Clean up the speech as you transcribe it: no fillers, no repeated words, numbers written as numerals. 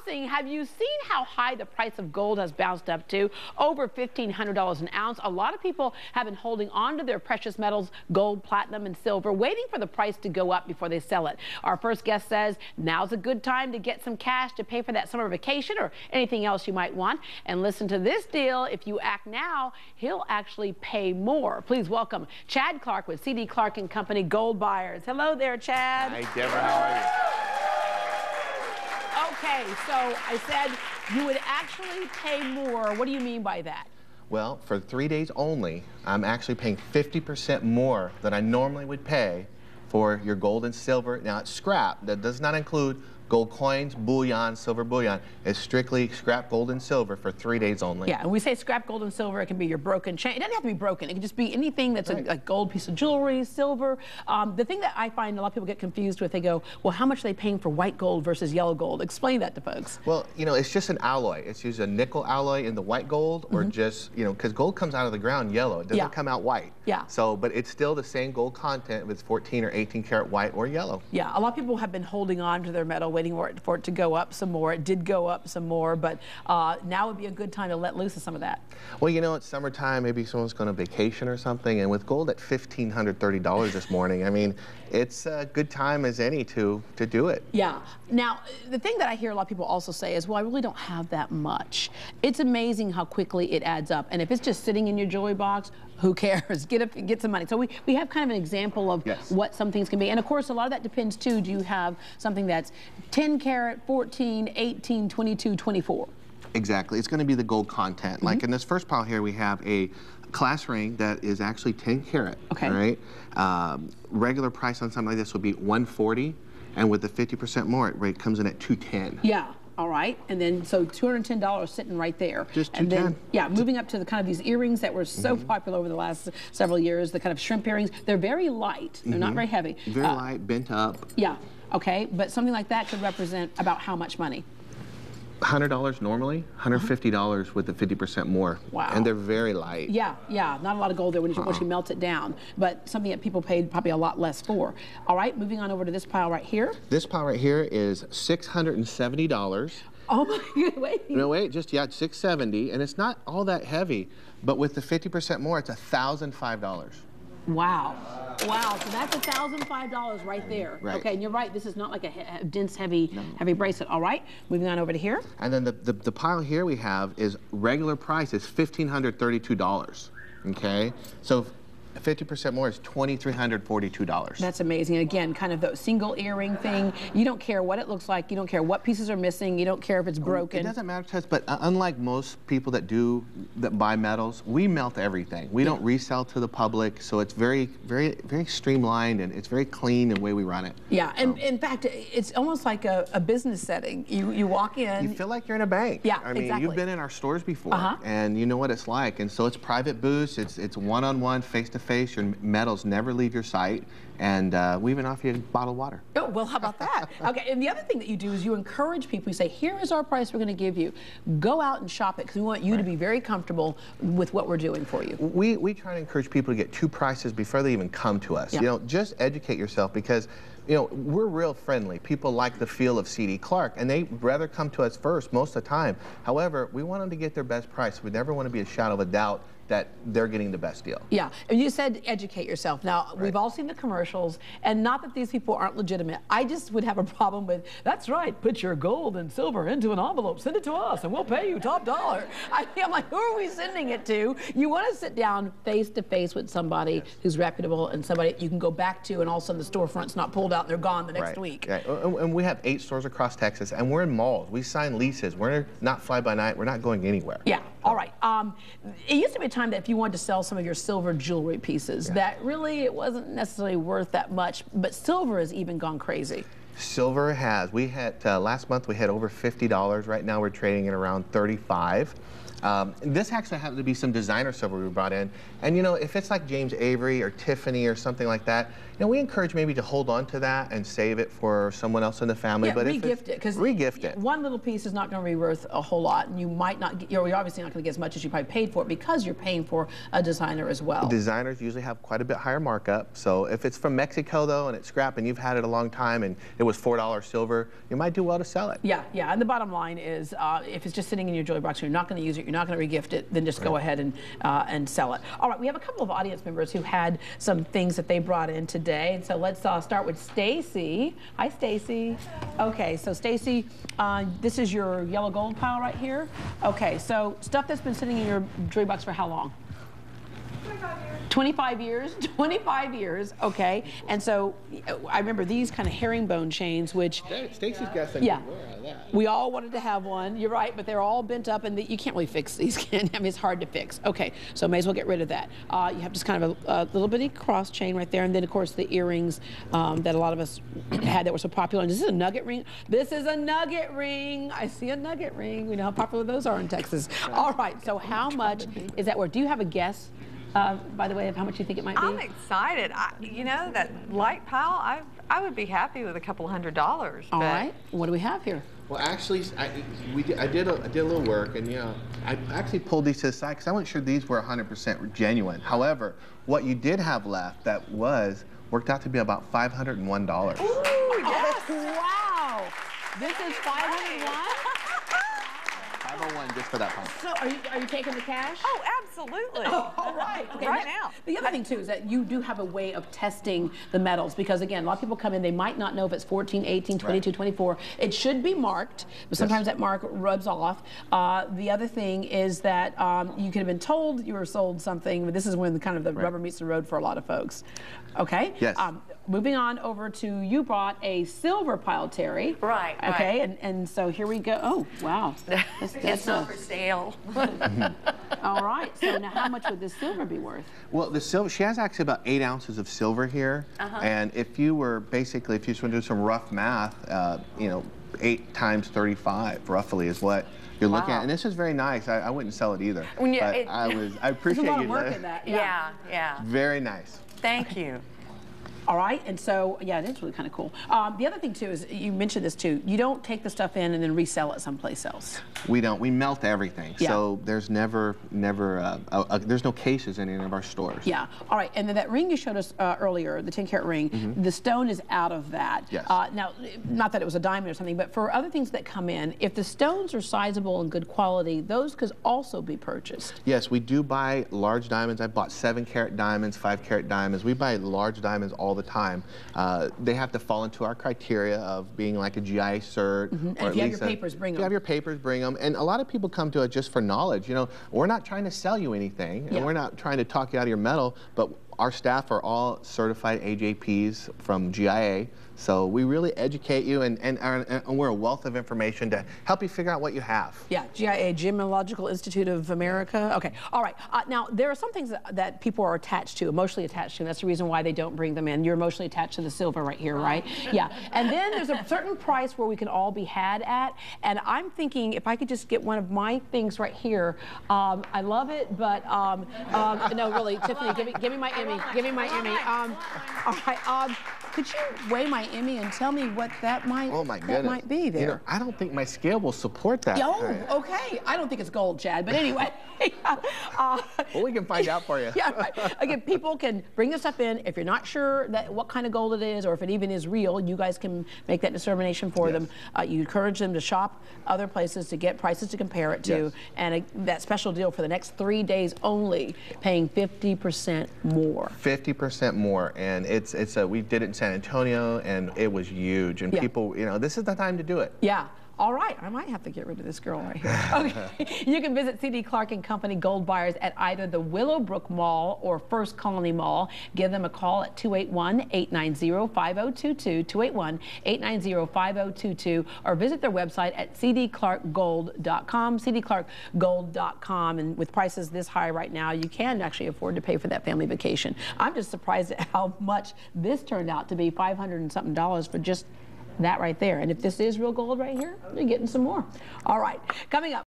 saying, have you seen how high the price of gold has bounced up to? Over $1,500 an ounce. A lot of people have been holding on to their precious metals, gold, platinum, and silver, waiting for the price to go up before they sell it. Our first guest says now's a good time to get some cash to pay for that summer vacation or anything else you might want. And listen to this deal. If you act now, he'll actually pay more. Please welcome Chad Clark with C.D. Clark & Company Gold Buyers. Hello there, Chad. Hi, Deborah. How are you? Okay, so I said you would actually pay more. What do you mean by that? Well, for 3 days only, I'm actually paying 50% more than I normally would pay for your gold and silver. Now, it's scrap. That does not include gold coins, bullion, silver bullion. It's strictly scrap gold and silver for 3 days only. Yeah, and we say scrap gold and silver, it can be your broken chain. It doesn't have to be broken. It can just be anything that's a gold piece of jewelry, silver. The thing that I find a lot of people get confused with, they go, well, how much are they paying for white gold versus yellow gold? Explain that to folks. Well, you know, it's just an alloy. It's used a nickel alloy in the white gold, or just, you know, because gold comes out of the ground yellow. It doesn't come out white. Yeah. So, but it's still the same gold content with 14 or 18 karat white or yellow. Yeah, a lot of people have been holding on to their metal, waiting for it to go up some more. It did go up some more, but now would be a good time to let loose of some of that. Well, you know, it's summertime. Maybe someone's going on vacation or something, and with gold at $1,530 this morning, I mean, it's a good time as any to do it. Yeah. Now, the thing that I hear a lot of people also say is, well, I really don't have that much. It's amazing how quickly it adds up, and if it's just sitting in your jewelry box, who cares? Get some money. So we have kind of an example of what some things can be. And of course, a lot of that depends too. Do you have something that's 10 karat, 14, 18, 22, 24? Exactly. It's going to be the gold content. Like in this first pile here, we have a class ring that is actually 10 karat. Okay. All right. Regular price on something like this would be $140, and with the 50% more, it comes in at $210. Yeah. All right, and then so $210 sitting right there. Just $210. And then, yeah, moving up to the kind of these earrings that were so popular over the last several years, the kind of shrimp earrings. They're very light. They're not very heavy. Very light, bent up. Yeah, okay, but something like that could represent about how much money? $100 normally, $150 with the 50% more. Wow. And they're very light. Yeah, yeah, not a lot of gold there once you melt it down, but something that people paid probably a lot less for. All right, moving on over to this pile right here. This pile right here is $670. Oh my God, wait. No, wait, just, yeah, $670, and it's not all that heavy, but with the 50% more, it's $1,005. Wow. Wow, so that's $1,005 right there. Right. Okay, and you're right, this is not like a dense, heavy bracelet. All right, moving on over to here. And then the pile here we have is regular price is $1,532, okay? So 50% more is $2,342. That's amazing. Again, kind of the single earring thing. You don't care what it looks like. You don't care what pieces are missing. You don't care if it's broken. It doesn't matter to us, but unlike most people that buy metals, we melt everything. We don't resell to the public, so it's very, very, very streamlined, and it's very clean in the way we run it. Yeah, and in fact, it's almost like a business setting. You walk in. You feel like you're in a bank. Yeah, I mean, exactly. you've been in our stores before, and you know what it's like. And so it's private booths. It's one-on-one, face-to-face. Your metals never leave your sight, and we even offer you a bottle of water. Oh, well, how about that? Okay, and the other thing that you do is you encourage people. You say, here is our price we're going to give you. Go out and shop it, because we want you to be very comfortable with what we're doing for you. We try to encourage people to get two prices before they even come to us. You know, just educate yourself, because you know, we're real friendly. People like the feel of C.D. Clark, and they rather come to us first most of the time. However, we want them to get their best price. We never want to be a shadow of a doubt that they're getting the best deal. Yeah, and you said educate yourself. Now, we've all seen the commercials, and not that these people aren't legitimate. I just would have a problem with, that's right, put your gold and silver into an envelope, send it to us, and we'll pay you top dollar. I'm like, who are we sending it to? You want to sit down face to face with somebody who's reputable and somebody you can go back to, and all of a sudden the storefront's not pulled out and they're gone the next week. Right. And we have 8 stores across Texas, and we're in malls. We sign leases. We're not fly-by-night. We're not going anywhere. Yeah, all right. It used to be a time that if you wanted to sell some of your silver jewelry pieces, that really it wasn't necessarily worth that much, but silver has even gone crazy. Silver has. We had, last month we had over $50. Right now we're trading at around $35. This actually happened to be some designer silver we brought in. And you know, if it's like James Avery or Tiffany or something like that, you know, we encourage maybe to hold on to that and save it for someone else in the family. Yeah, but re-gift it, because re-gift it. One little piece is not going to be worth a whole lot, and you might not get, you're obviously not going to get as much as you probably paid for it, because you're paying for a designer as well. Designers usually have quite a bit higher markup. So if it's from Mexico though, and it's scrap, and you've had it a long time, and it was $4 silver, you might do well to sell it. Yeah, yeah. And the bottom line is, if it's just sitting in your jewelry box, you're not going to use it, you're not going to regift it, then just go ahead and sell it. All right, we have a couple of audience members who had some things that they brought in today, and so let's start with Stacy. Hi, Stacy. Okay, so Stacy, this is your yellow gold pile right here. Okay, so stuff that's been sitting in your jewelry box for how long? 25 years. 25 years, okay. And so I remember these kind of herringbone chains, which Stacy's got some yeah, more out of that. we all wanted to have one. You're right, but they're all bent up, and you can't really fix these. I mean, it's hard to fix. Okay, so may as well get rid of that. You have just kind of a little bitty cross chain right there, and then of course the earrings that a lot of us had that were so popular. And this is a nugget ring. This is a nugget ring. I see a nugget ring. We know how popular those are in Texas. All right, so how much is that worth? Do you have a guess? By the way, of how much you think it might be? I'm excited. You know, that light pile, I would be happy with a couple $100. All right. What do we have here? Well, actually, I did a little work, and I actually pulled these to the side because I wasn't sure these were 100% genuine. However, what you did have left that worked out to be about $501. Ooh, yes! Wow! This is 501. 501 just for that pump. So, are you taking the cash? Oh, absolutely. Oh, all right. Okay, right now. The other thing, too, is that you do have a way of testing the metals because, again, a lot of people come in, they might not know if it's 14, 18, 22, right. 24. It should be marked, but sometimes that mark rubs off. The other thing is that you could have been told you were sold something, but this is when the rubber meets the road for a lot of folks. Okay? Yes. Moving on over to, you brought a silver pile, Terry. Right. Okay, and so here we go. Oh, wow. It's not for sale. All right, so now how much would this silver be worth? Well, the silver, she has actually about 8 ounces of silver here. And if you were basically, if you just want to do some rough math, 8 times 35 roughly is what you're looking at. And this is very nice. I wouldn't sell it either. When I appreciate There's a lot you. of work in that. Yeah. Very nice. Thank you. All right, and so, yeah, it is really kind of cool. The other thing, too, is you mentioned this, too. You don't take the stuff in and then resell it someplace else. We don't. We melt everything. Yeah. So there's never, there's no cases in any of our stores. Yeah. All right, and then that ring you showed us earlier, the 10-carat ring, the stone is out of that. Yes. Now, not that it was a diamond or something, but for other things that come in, if the stones are sizable and good quality, those could also be purchased. Yes, we do buy large diamonds. I bought 7-carat diamonds, 5-carat diamonds. We buy large diamonds all the time. They have to fall into our criteria of being like a GIA cert. And if you have your papers, bring them. If you have your papers, bring them. And a lot of people come to us just for knowledge. You know, we're not trying to sell you anything, and we're not trying to talk you out of your metal, but our staff are all certified AJPs from GIA. So we really educate you, and we're a wealth of information to help you figure out what you have. Yeah, GIA, Gemological Institute of America. Okay, all right. Now, there are some things that people are attached to, emotionally attached to, and that's the reason why they don't bring them in. You're emotionally attached to the silver right here, right? Yeah. And then there's a certain price where we can all be had at, and I'm thinking if I could just get one of my things right here. I love it, but no, really, Tiffany, give me my Emmy. Give me my Emmy. All right. Could you weigh my Emmy and tell me what that might, might be there? You know, I don't think my scale will support that. Oh, okay. I don't think it's gold, Chad, but anyway. Well, we can find out for you. Yeah, right. Again, people can bring this stuff in. If you're not sure what kind of gold it is or if it even is real, you guys can make that determination for them. You encourage them to shop other places to get prices to compare it to. And that special deal for the next 3 days only, paying 50% more. 50% more, and we did it in San Antonio, and it was huge. And people, you know, this is the time to do it. Yeah. All right, I might have to get rid of this girl right here. Okay. You can visit C.D. Clark & Company Gold Buyers at either the Willowbrook Mall or First Colony Mall. Give them a call at 281-890-5022, 281-890-5022, or visit their website at cdclarkgold.com, cdclarkgold.com. And with prices this high right now, you can actually afford to pay for that family vacation. I'm just surprised at how much this turned out to be, $500 and something for just that right there. And if this is real gold right here, you're getting some more. All right, coming up.